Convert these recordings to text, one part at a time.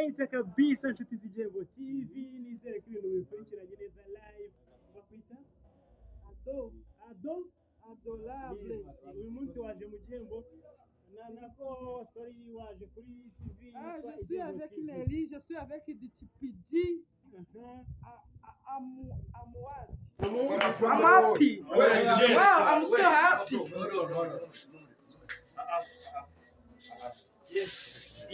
Bita kabisa nshuti z'Igihembo TV nizere ko ibintu bikurikiranye neza live bakwita adorable uyu munsi waje mu Gihembo nako sorry waje kuri TV je suis avec Nelly, je suis avec Ditipidi I'm happy. Wow, I'm so happy. Yes,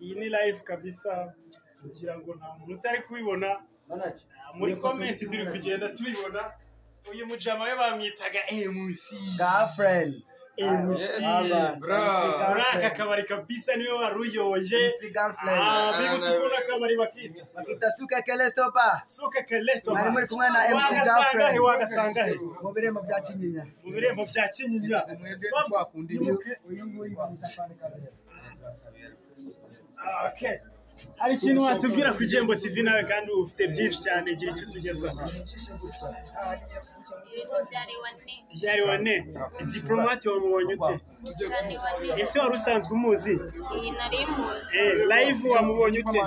iyi ni live kabisa ngira ngo nta muntu utari kubibona muri comment turi kugenda tubibona uyu mujama we bamwitaga MC girlfriend aka kabari kabisa niwe waruyoye bibutse kubona akabari bakita suka kelestopa ari muri kumwe na MC girlfriend wagasanga he mu birembo bya Kinyinya uyu nguyu bamufana kabera. Okay, hari ikintu watubwira ku Igihembo TV nawe kandi ufite byinshi cyane gira icyo tugezaho. Byari wane dipromat wamubonye ute? Ese wari usanzwe umuzi? Nari muzi. Live wamubonye ute?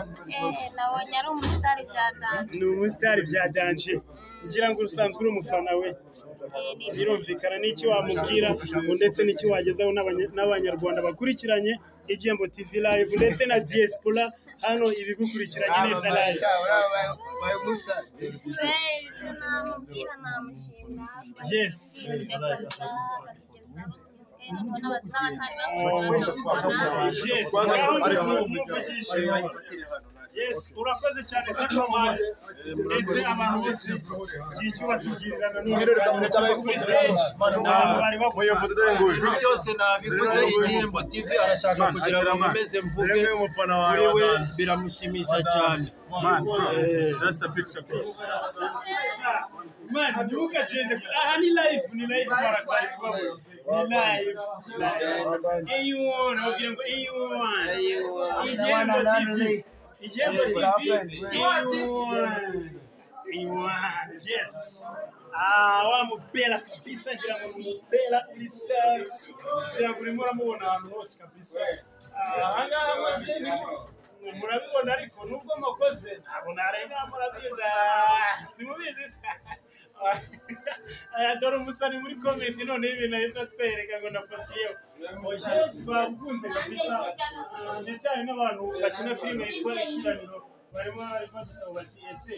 Nabonye ari umusitari byadanje. Ni umusitari byadanje. Ngira ngo usanzwe uri umufana we. Birumvikana n'iki wamubwira ndetse n'iki wagezaho n'abanyarwanda bakurikiranye Igihembo TV live ndetse na diaspora hano ibigukurikiranye neza live. Yes. Yes, urakoze cyane dipromat ndetse abantu bose icyo batubwirirana n'uyu foto denguje byose nabivuze Igihembo TV arashaka kugira ngo ameze mvuge kuri we biramushimisha cyane. Just a picture man nyuka gende aha ni live barakwari kubaho ni live ayuona ubwira ngo ayuona Igihembo yes wamubela kabisa ngira ngo mubela uri sex ngira ngo urimo uramubona ahantu hose kabisa ahangaha amaze murabibona ariko nubwo makoze ntabwo nareba murabiza simubizi dore umusani muri comment none ibintu ahise atwereka ngo nafatiyeho yes bakunze kabisa ndetse hari n'abantu bakina filime yitwa Ishiraniro barimo badusaba bati ese